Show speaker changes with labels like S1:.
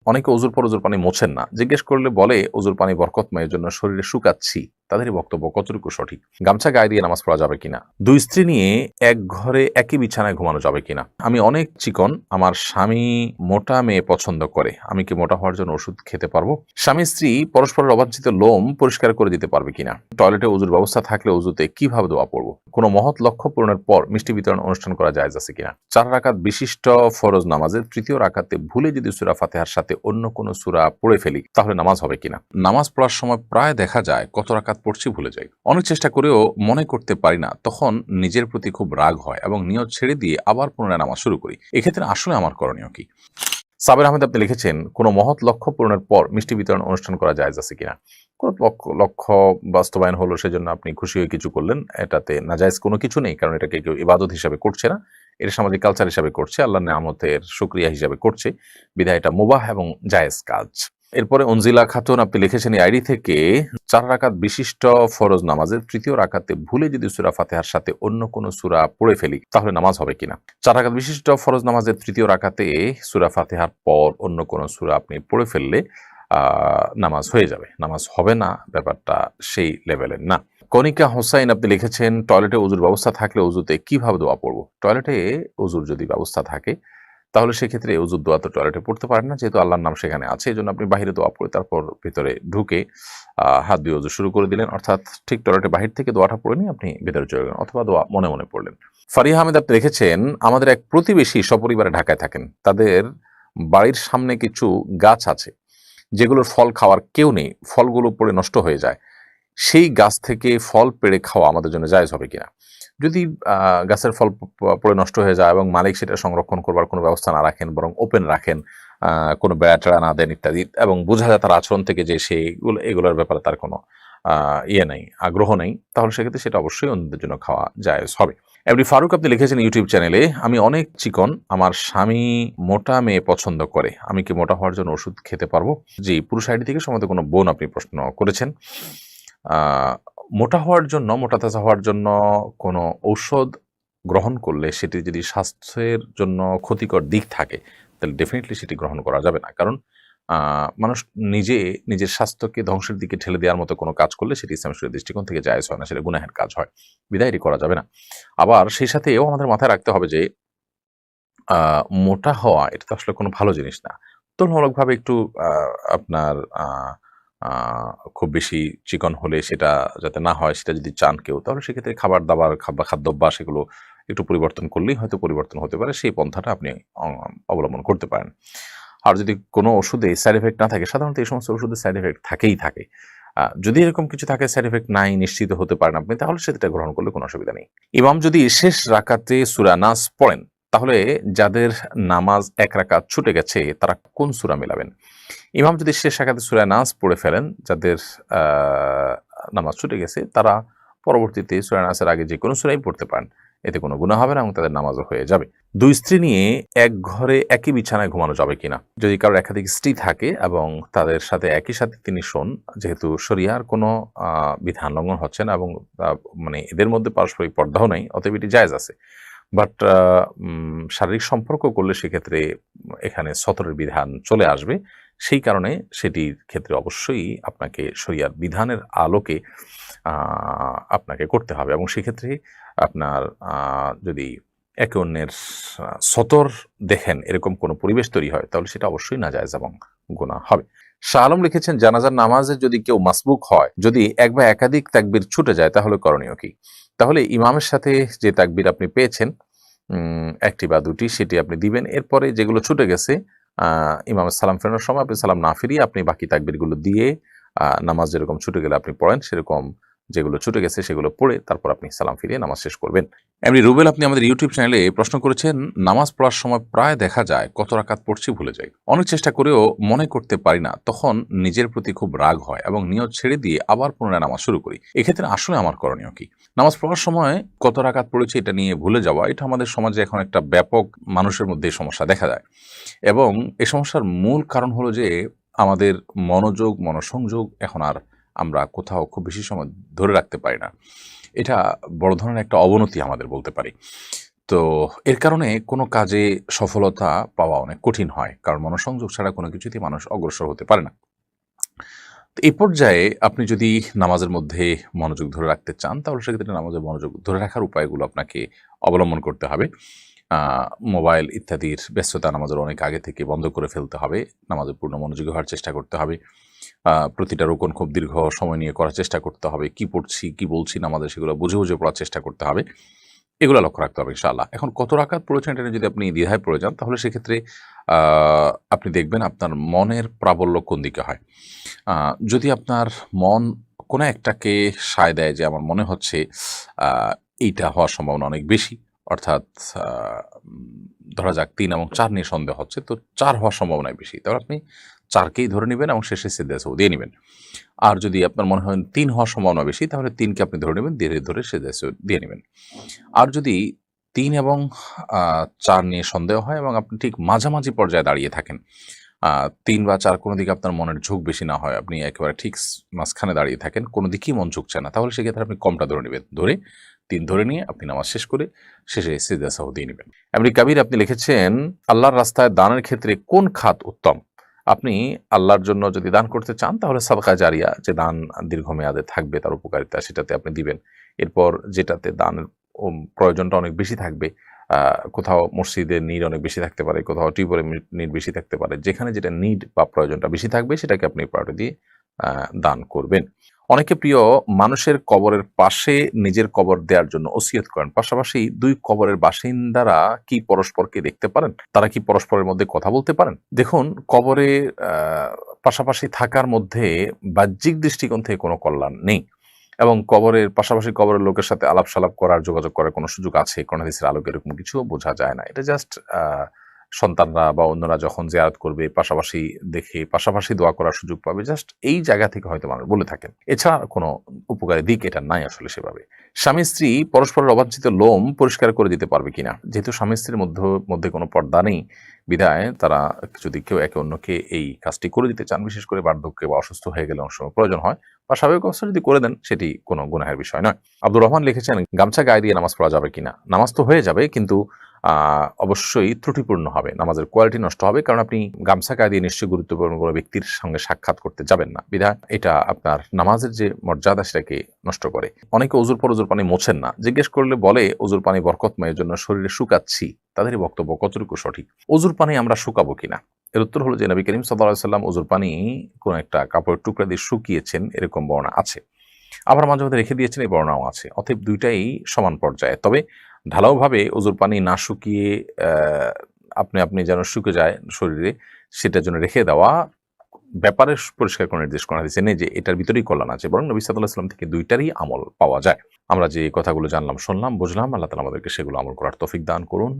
S1: অনেকে অজুর পর অজুর পানি মোছেন না। জিজ্ঞেস করলে বলে অজুর পানি বরকতময়, এজন্য শরীরে শুকাচ্ছি। তাদেরই বক্তব্য কতটুকু সঠিক? গামছা গায়ে দিয়ে নামাজ পড়া যাবে কিনা? দুই স্ত্রী নিয়ে এক ঘরে একই বিছানায় ঘুমানো যাবে কিনা? আমি অনেক চিকন, আমার স্বামী মোটা মেয়ে পছন্দ করে, আমি কি মোটা হওয়ার জন্য ওষুধ খেতে পারবো? স্বামী স্ত্রী পরস্পরের অবাঞ্ছিত লোম পরিষ্কার করে দিতে পারবে কিনা? টয়লেটে অজুর ব্যবস্থা থাকলে অজুতে কিভাবে দোয়া পড়বো? কোনো মহৎ লক্ষ্য পূরণের পর মিষ্টি বিতরণ অনুষ্ঠান করা জায়েজ আছে কিনা? 4 রাকাত বিশিষ্ট ফরজ নামাজের তৃতীয় রাকাতে ভুলে যদি সূরা ফাতিহার সাথে অন্য কোনো সূরা পড়ে ফেলি, তাহলে নামাজ হবে কিনা? নামাজ পড়ার সময় প্রায় দেখা যায় কত রাকাত পড়ছি ভুলে যাই। অনেক চেষ্টা করেও মনে করতে পারি না, তখন নিজের প্রতি খুব রাগ হয় এবং নিয়ত ছেড়ে দিয়ে আবার পুনরায় নামাজ শুরু করি। এক্ষেত্রে আসলে আমার করণীয় কি? সাবের আহমেদ আপনি লিখেছেন, কোনো মহৎ লক্ষ্য পূরণের পর মিষ্টি বিতরণ অনুষ্ঠান করা জায়েজ আছে কিনা? কোনো লক্ষ্য বাস্তবায়ন হলো, সেজন্য আপনি খুশি হয়ে কিছু করলেন, এটাতে নাজায়েজ কোনো কিছু নেই, কারণ এটাকে কেউ ইবাদত হিসাবে করছে না, এটা সামাজিক কালচার হিসাবে করছে, আল্লাহর নেয়ামতের শুকরিয়া হিসাবে করছে, বিধায় এটা মুবাহ এবং জায়েজ কাজ। এরপরে অনজিলা খাতুন আপনি লিখেছেন এই আইডি থেকে, 4 রাকাত বিশিষ্ট ফরজ নামাজের তৃতীয় রাকাতে ভুলে যদি সূরা ফাতিহার সাথে অন্য কোনো সূরা পড়ে ফেলি, তাহলে নামাজ হবে কিনা? 4 রাকাত বিশিষ্ট ফরজ নামাজের তৃতীয় রাকাতে সূরা ফাতিহার পর অন্য কোনো সূরা আপনি পড়ে ফেললে নামাজ হয়ে যাবে, নামাজ হবে না, ব্যাপারটা সেই লেভেলের না। কনিকা হোসাইন আপনি লিখেছেন, টয়লেটে অজুর ব্যবস্থা থাকলে অজুতে কিভাবে দোয়া পড়বো? টয়লেটে অজুর যদি ব্যবস্থা থাকে, তাহলে সেক্ষেত্রে অজুর দোয়া তো টয়লেটে পড়তে পারেন না, যেহেতু আল্লাহর নাম সেখানে আছে, এই জন্য আপনি বাহিরে দোয়া পড়ে তারপর ভিতরে ঢুকে হাত দিয়ে অজু শুরু করে দিলেন, অর্থাৎ ঠিক টয়লেটে বাহির থেকে দোয়াটা পড়ে নিয়ে আপনি ভিতরে চলে গেলেন, অথবা দোয়া মনে মনে পড়লেন। ফারিহা আহমেদ আপনি লিখেছেন, আমাদের এক প্রতিবেশী সপরিবারে ঢাকায় থাকেন, তাদের বাড়ির সামনে কিছু গাছ আছে যেগুলোর ফল খাওয়ার কেউ নেই, ফলগুলো পড়ে নষ্ট হয়ে যায়, সেই গাছ থেকে ফল পেড়ে খাওয়া আমাদের জন্য জায়েজ হবে কিনা? যদি গাছের ফল পড়ে নষ্ট হয়ে যায় এবং মালিক সেটা সংরক্ষণ করবার কোনো ব্যবস্থা না রাখেন, বরং ওপেন রাখেন, কোনো বেড়া টেড়া না দেন ইত্যাদি, এবং বোঝা যায় তার আচরণ থেকে যে সে এগুলোর ব্যাপারে তার কোনো ইয়ে নেই, আগ্রহ নেই, তাহলে সেক্ষেত্রে সেটা অবশ্যই অন্যদের জন্য খাওয়া জায়েজ হবে। এমনি ফারুক আপনি লিখেছেন ইউটিউব চ্যানেলে, আমি অনেক চিকন, আমার স্বামী মোটা মেয়ে পছন্দ করে, আমি কি মোটা হওয়ার জন্য ওষুধ খেতে পারবো? জি, পুরুষ আইডি থেকে সম্ভবত কোনো বোন আপনি প্রশ্ন করেছেন। মোটা হওয়ার জন্য, মোটা তাজা হওয়ার জন্য কোনো ঔষধ গ্রহণ করলে সেটি যদি স্বাস্থ্যের জন্য ক্ষতিকর দিক থাকে, তাহলে ডেফিনেটলি সেটি গ্রহণ করা যাবে না, কারণ মানুষ নিজের স্বাস্থ্যকে ধ্বংসের দিকে ঠেলে দেওয়ার মতো কোনো কাজ করলে সেটি ইসলাম শরীয়তের দৃষ্টিকোণ থেকে জায়েজ হয় না, সেটা গুনাহের কাজ হয়, বিধায় এটি করা যাবে না। আবার সেই সাথে এও আমাদের মাথায় রাখতে হবে যে মোটা হওয়া এটা তো আসলে কোনো ভালো জিনিস না। তুলনামূলকভাবে একটু আপনার খুব বেশি চিকন হলে সেটা যাতে না হয়, সেটা যদি চান কেউ, তাহলে সেক্ষেত্রে খাবার-দাবার, খাদ্যাভ্যাস এগুলো একটু পরিবর্তন করলেই হয়তো পরিবর্তন হতে পারে। সেই পন্থাটা আপনি অবলম্বন করতে পারেন। আর যদি কোনো ওষুধে সাইড ইফেক্ট না থাকে, সাধারণত এই সমস্ত ওষুধের সাইড ইফেক্ট থাকেই থাকে। যদি এরকম কিছু থাকে, সাইড ইফেক্ট নাই, নিশ্চিত হতে পারেন আপনি, তাহলে সেটা গ্রহণ করলে কোনো অসুবিধা নেই। ইমাম যদি শেষ রাকাতে সূরা নাস পড়েন, তাহলে যাদের নামাজ ১ রাকাত ছুটে গেছে তারা কোন সূরা মেলাবেন? ইমাম যদি শেষ রাকাতে সূরা নাস পড়ে ফেলেন, যাদের নামাজ ছুটে গেছে, তারা পরবর্তীতে সূরা নাসের আগে যে কোনো সূরাই পড়তে পারেন, এতে কোনো গুনাহ হবে না এবং তাদের নামাজও হয়ে যাবে। 2 স্ত্রী নিয়ে এক ঘরে একই বিছানায় ঘুমানো যাবে কিনা? যদি কারোর একাধিক স্ত্রী থাকে এবং তাদের সাথে একই সাথে তিনি শোন, যেহেতু শরিয়ার কোনো বিধান লঙ্ঘন হচ্ছে না এবং মানে এদের মধ্যে পারস্পরিক পর্দাও নাই, অতএব এটি জায়েজ আছে। বাট শারীরিক সম্পর্ক করলে সেক্ষেত্রে এখানে সতরের বিধান চলে আসবে। সেই কারণে সেটির ক্ষেত্রে অবশ্যই আপনাকে শরিয়ার বিধানের আলোকে আপনাকে করতে হবে, এবং সেক্ষেত্রে আপনার যদি একে অন্যের সতর দেখেন এরকম কোনো পরিবেশ তৈরি হয়, তাহলে সেটা অবশ্যই নাজায়েজ এবং গুনাহ হবে। শাহ আলম লিখেছেন, জানাজার নামাজে যদি কেউ মাসবুক হয়, যদি এক বা একাধিক তাকবীর ছুটে যায়, তাহলে করণীয় কি? তাহলে ইমামের সাথে যে তাকবীর আপনি পেয়েছেন, একটি বা দুটি, সেটি আপনি দিবেন। এরপরে যেগুলো ছুটে গেছে, ইমামের সালাম ফেরানোর সময় আপনি সালাম না ফিরিয়ে আপনি বাকি তাকবীরগুলো দিয়ে নামাজ যেরকম ছুটে গেলে আপনি পড়েন, সেরকম যেগুলো ছুটে গেছে সেগুলো পড়ে তারপর আপনি সালাম ফিরিয়ে নামাজ শেষ করবেন। এমনি রুবেল আপনি আমাদের ইউটিউব চ্যানেলে প্রশ্ন করেছেন, নামাজ পড়ার সময় প্রায় দেখা যায় কত রাকাত পড়ছি ভুলে যাই। অনেক চেষ্টা করেও মনে করতে পারি না, তখন নিজের প্রতি খুব রাগ হয় এবং নিয়ত ছেড়ে দিয়ে আবার পুনরায় নামাজ শুরু করি। এক্ষেত্রে আসলে আমার করণীয় কি? নামাজ পড়ার সময় কত রাকাত পড়েছি এটা নিয়ে ভুলে যাওয়া, এটা আমাদের সমাজে এখন একটা ব্যাপক মানুষের মধ্যে এই সমস্যা দেখা যায়, এবং এই সমস্যার মূল কারণ হলো যে আমাদের মনোসংযোগ এখন আর আমরা কোথাও খুব বেশি সময় ধরে রাখতে পারি না। এটা বড় ধরনের একটা অবনতি আমাদের বলতে পারি। তো এর কারণে কোনো কাজে সফলতা পাওয়া অনেক কঠিন হয়, কারণ মনোসংযোগ ছাড়া কোনো কিছুতেই মানুষ অগ্রসর হতে পারে না। তো এই পর্যায়ে আপনি যদি নামাজের মধ্যে মনোযোগ ধরে রাখতে চান, তাহলে সেক্ষেত্রে নামাজের মনোযোগ ধরে রাখার উপায়গুলো আপনাকে অবলম্বন করতে হবে। মোবাইল ইত্যাদির ব্যস্ততা নামাজের অনেক আগে থেকে বন্ধ করে ফেলতে হবে। নামাজে পূর্ণ মনোযোগী হওয়ার চেষ্টা করতে হবে। প্রতিটা রুকুন খুব দীর্ঘ সময় নিয়ে করার চেষ্টা করতে হবে। কি পড়ছি, কি বলছি নামাজে সেগুলো বুঝে, বুঝে পড়ার চেষ্টা করতে হবে। এগুলা লক্ষ্য রাখতে হবে ইনশাআল্লাহ। এখন কত রাকাত পড়েছেন এটা নিয়ে যদি আপনি দ্বিধায় পড়ে যান, তাহলে সেক্ষেত্রে আ আপনি দেখবেন আপনার মনের প্রাবল্য কোন দিকে হয়। আ যদি আপনার মন কোনো একটাকে সায় দেয় যে আমার মনে হচ্ছে আ এইটা হওয়ার সম্ভাবনা অনেক বেশি। অর্থাৎ আ উম ধরা যাক ৩ এবং ৪ নিয়ে সন্দেহ হচ্ছে। তো ৪ হওয়ার সম্ভাবনাই বেশি। তাহলে আপনি ৪ কেই ধরে নিবেন এবং শেষে সিজদায়ে সাহু দিয়ে নিবেন। আর যদি আপনার মনে হয় ৩ হওয়ার সম্ভাবনা বেশি, তাহলে ৩ কে আপনি ধরে নিবেন, ধরে সিজদায়ে সাহু দিয়ে নিবেন। আর যদি ৩ এবং ৪ নিয়ে সন্দেহ হয় এবং আপনি ঠিক মাঝামাঝি পর্যায়ে দাঁড়িয়ে থাকেন, ৩ বা ৪ কোনো দিকে আপনার মনের ঝোঁক বেশি না হয়, আপনি একেবারে ঠিক মাঝখানে দাঁড়িয়ে থাকেন, কোনো দিকেই মন ঝুঁকছে না, তাহলে সেক্ষেত্রে আপনি কমটা ধরে নিবেন। ধরে ৩ ধরে নিয়ে আপনি নামাজ শেষ করে শেষে সিজদা সাহু দিয়ে নিবেন। এমনি কাবির আপনি লিখেছেন, আল্লাহর রাস্তায় দানের ক্ষেত্রে কোন খাত উত্তম? আপনি আল্লাহর জন্য যদি দান করতে চান, তাহলে সাদকা জারিয়া, যে দান দীর্ঘমেয়াদে থাকবে তার উপকারিতা, সেটাতে আপনি দিবেন। এরপর যেটাতে দানের প্রয়োজনটা অনেক বেশি থাকবে, কোথাও মসজিদের নিড অনেক বেশি থাকতে পারে, কোথাও টিউবওয়েলের নিড বেশি থাকতে পারে। যেখানে যেটা নিড বা প্রয়োজনটা বেশি থাকবে সেটাকে আপনি প্রায়োরিটি দিয়ে দান করবেন। অনেকে প্রিয় মানুষের কবরের পাশে নিজের কবর দেওয়ার জন্য ওসিয়ত করেন। পাশাপাশি ২ কবরের বাসিন্দারা কি পরস্পরকে দেখতে পারেন? তারা কি পরস্পরের মধ্যে কথা বলতে পারেন? দেখুন, কবরে আ পাশাপাশি থাকার মধ্যে বাহ্যিক দৃষ্টিকোণ থেকে কোনো কল্যাণ নেই। এবং কবরের পাশাপাশি কবরের লোকের সাথে আলাপ-সালাপ করার, যোগাযোগ করার কোনো সুযোগ আছে কোরআন হাদিসের আলোকে, এরকম কিছুও বোঝা যায় না। এটা জাস্ট সন্তানরা বা অন্যরা যখন জিয়ারত করবে, পাশাপাশি দেখে পাশাপাশি দোয়া করার সুযোগ পাবে। জাস্ট এই জায়গা থেকে হয়তো মানুষ বলে থাকেন। এছাড়া কোনো উপকারী দিক এটা নাই আসলে সেভাবে। স্বামী-স্ত্রী পরস্পরের অবাঞ্ছিত লোম পরিষ্কার করে দিতে পারবে কিনা? যেহেতু স্বামী-স্ত্রীর মধ্যে কোনো পর্দা নেই, বিধায় তারা যদি কেউ একে অন্যকে এই কাজটি করে দিতে চান, বিশেষ করে বার্ধক্যে বা অসুস্থ হয়ে গেলে অনেক সময় প্রয়োজন হয়, বা স্বাভাবিক অবস্থায় যদি করে দেন, সেটি কোনো গুনাহের বিষয় নয়। আব্দুর রহমান লিখেছেন, গামছা গায়ে দিয়ে নামাজ পড়া যাবে কিনা? নামাজ তো হয়ে যাবে, কিন্তু অবশ্যই ত্রুটিপূর্ণ হবে। নামাজের কোয়ালিটি নষ্ট হবে, কারণ আপনি গামছা গায়ে দিয়ে নিশ্চয়ই গুরুত্বপূর্ণ কোনো ব্যক্তির সঙ্গে সাক্ষাৎ করতে যাবেন না। বিধায় এটা আপনার নামাজের যে মর্যাদা সেটাকে নষ্ট করে। অনেকে অজুর পর অজুর পানি মোছেন না। জিজ্ঞেস করলে বলে অজুর পানি বরকতময়, এজন্য শরীরে শুকাচ্ছি। তাদের এই বক্তব্য কতটুকু সঠিক? অজুর পানি আমরা শুকাবো কিনা? এর উত্তর হলো যে নবী করিম সাল্লাল্লাহু আলাইহি ওয়াসাল্লাম অজুর পানি কোন একটা কাপড়ের টুকরা দিয়ে শুকিয়েছেন, এরকম বর্ণনা আছে। আবার মাঝে মধ্যে রেখে দিয়েছেন, এই বর্ণনাও আছে। অতএব দুইটাই সমান পর্যায়ে। তবে ঢালাওভাবে অজুর পানি না শুকিয়ে আপনি যেন শুকে যায় শরীরে, সেটার জন্য রেখে দেওয়া ব্যাপারে পরিষ্কার কোনো নির্দেশ করা হাদিসে নেই যে এটার ভিতরেই কল্যাণ আছে। বরং নবী সাল্লাল্লাহু আলাইহি ওয়াসাল্লাম থেকে দুইটারই আমল পাওয়া যায়। আমরা যে কথাগুলো জানলাম, শুনলাম, বুঝলাম, আল্লাহ তাআলা আমাদেরকে সেগুলো আমল করার তৌফিক দান করুন।